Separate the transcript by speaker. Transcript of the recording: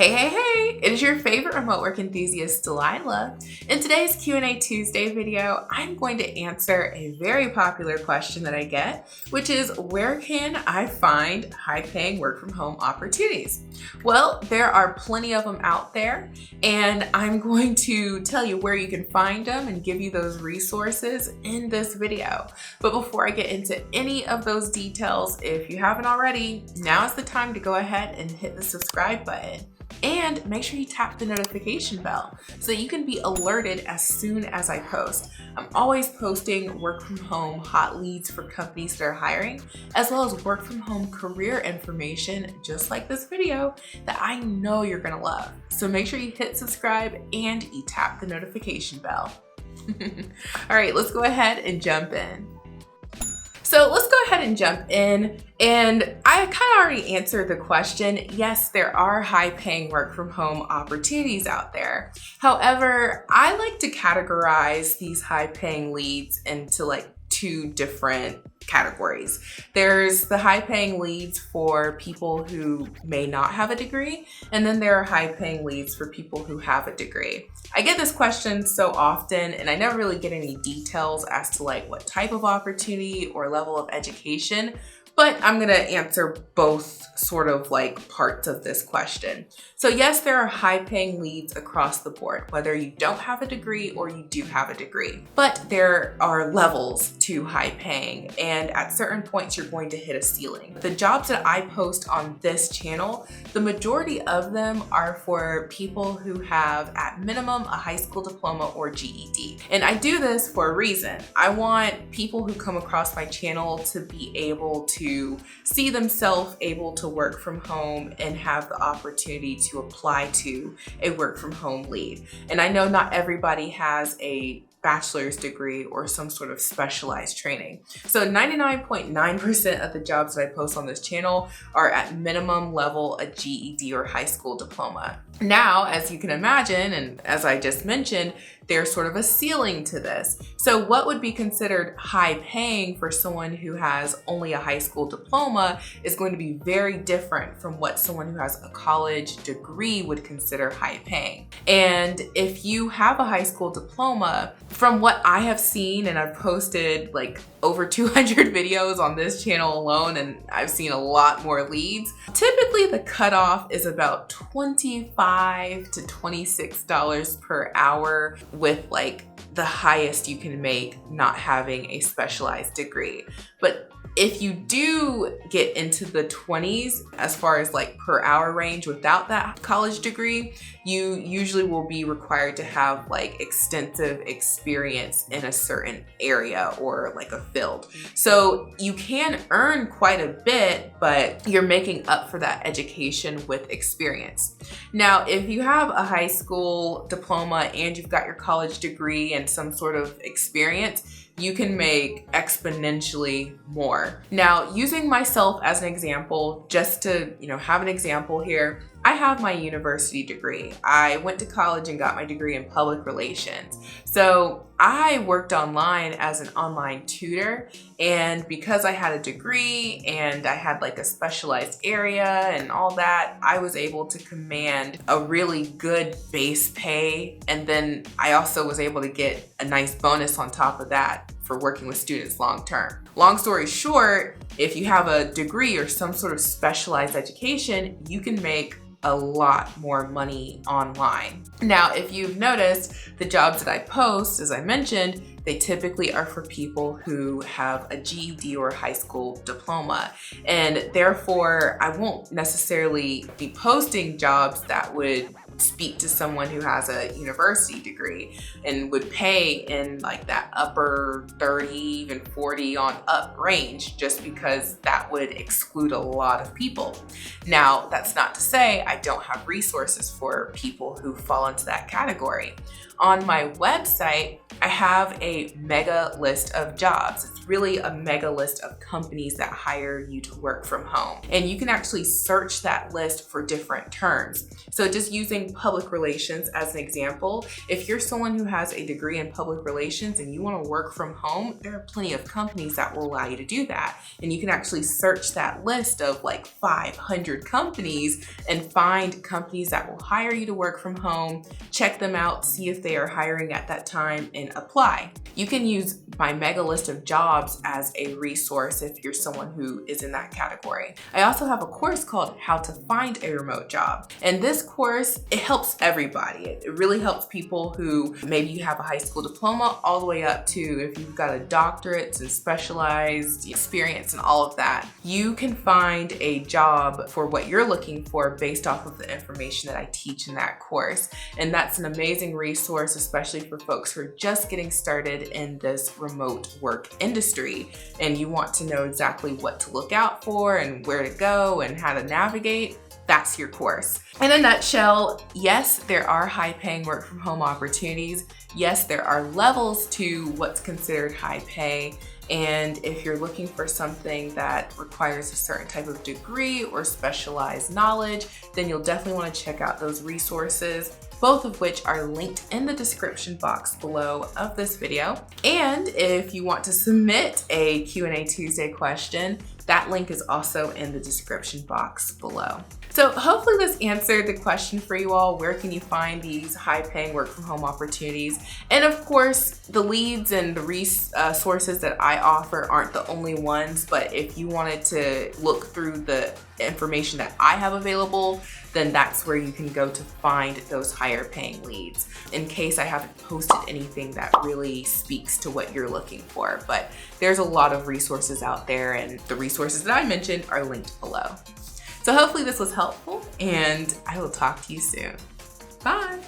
Speaker 1: Hey, it is your favorite remote work enthusiast, Delilah. In today's Q&A Tuesday video, I'm going to answer a very popular question that I get, which is where can I find high-paying work from home opportunities? Well, there are plenty of them out there, and I'm going to tell you where you can find them and give you those resources in this video. But before I get into any of those details, if you haven't already, now is the time to go ahead and hit the subscribe button. And make sure you tap the notification bell so you can be alerted as soon as I post. I'm always posting work from home hot leads for companies that are hiring, as well as work from home career information, just like this video, that I know you're gonna love. So make sure you hit subscribe and you tap the notification bell. All right, let's go ahead and jump in. So let's go ahead and jump in, and I kind of already answered the question. Yes, there are high-paying work from home opportunities out there. However, I like to categorize these high-paying leads into like two different categories. There's the high-paying leads for people who may not have a degree, and then there are high-paying leads for people who have a degree. I get this question so often, and I never really get any details as to like what type of opportunity or level of education, but I'm gonna answer both sort of like parts of this question. So yes, there are high-paying leads across the board, whether you don't have a degree or you do have a degree. But there are levels to high-paying, and at certain points you're going to hit a ceiling. The jobs that I post on this channel, the majority of them are for people who have at minimum a high school diploma or GED. And I do this for a reason. I want people who come across my channel to be able to see themselves able to work from home and have the opportunity to apply to a work from home lead. And I know not everybody has a bachelor's degree or some sort of specialized training. So 99.9% of the jobs that I post on this channel are at minimum level a GED or high school diploma. Now, as you can imagine, and as I just mentioned, there's sort of a ceiling to this. So what would be considered high paying for someone who has only a high school diploma is going to be very different from what someone who has a college degree would consider high paying. And if you have a high school diploma, from what I have seen, and I've posted like over 200 videos on this channel alone, and I've seen a lot more leads, typically the cutoff is about $25 to $26 per hour, with like the highest you can make not having a specialized degree. But if you do get into the 20s as far as like per hour range without that college degree, you usually will be required to have like extensive experience in a certain area or like a field. So you can earn quite a bit, but you're making up for that education with experience. Now, if you have a high school diploma and you've got your college degree and some sort of experience, you can make exponentially more. Now, using myself as an example, just to have an example here, I have my university degree. I went to college and got my degree in public relations. So I worked online as an online tutor, and because I had a degree and I had like a specialized area and all that, I was able to command a really good base pay. And then I also was able to get a nice bonus on top of that for working with students long term. Long story short, if you have a degree or some sort of specialized education, you can make a lot more money online. Now, if you've noticed, the jobs that I post, as I mentioned, they typically are for people who have a GED or high school diploma. And therefore, I won't necessarily be posting jobs that would speak to someone who has a university degree and would pay in like that upper 30, even 40 on up range, just because that would exclude a lot of people. Now, that's not to say I don't have resources for people who fall into that category. On my website, I have a mega list of jobs. It's really a mega list of companies that hire you to work from home. And you can actually search that list for different terms. So just using public relations as an example, if you're someone who has a degree in public relations and you want to work from home, there are plenty of companies that will allow you to do that. And you can actually search that list of like 500 companies and find companies that will hire you to work from home, check them out, see if they are hiring at that time, and apply. You can use my mega list of jobs as a resource if you're someone who is in that category. I also have a course called How to Find a Remote Job. And this course, it helps everybody. It really helps people who maybe you have a high school diploma all the way up to if you've got a doctorate and specialized experience and all of that. You can find a job for what you're looking for based off of the information that I teach in that course. And that's an amazing resource, especially for folks who are just getting started in this remote work industry and you want to know exactly what to look out for and where to go and how to navigate. That's your course. In a nutshell, yes, there are high-paying work from home opportunities. Yes, there are levels to what's considered high pay. And if you're looking for something that requires a certain type of degree or specialized knowledge, then you'll definitely want to check out those resources, both of which are linked in the description box below of this video. And if you want to submit a Q&A Tuesday question, that link is also in the description box below. So hopefully this answered the question for you all. Where can you find these high-paying work from home opportunities? And of course, the leads and the resources that I offer aren't the only ones, but if you wanted to look through the information that I have available, then that's where you can go to find those higher paying leads, in case I haven't posted anything that really speaks to what you're looking for. But there's a lot of resources out there, and the resources that I mentioned are linked below. So hopefully this was helpful, and I will talk to you soon. Bye.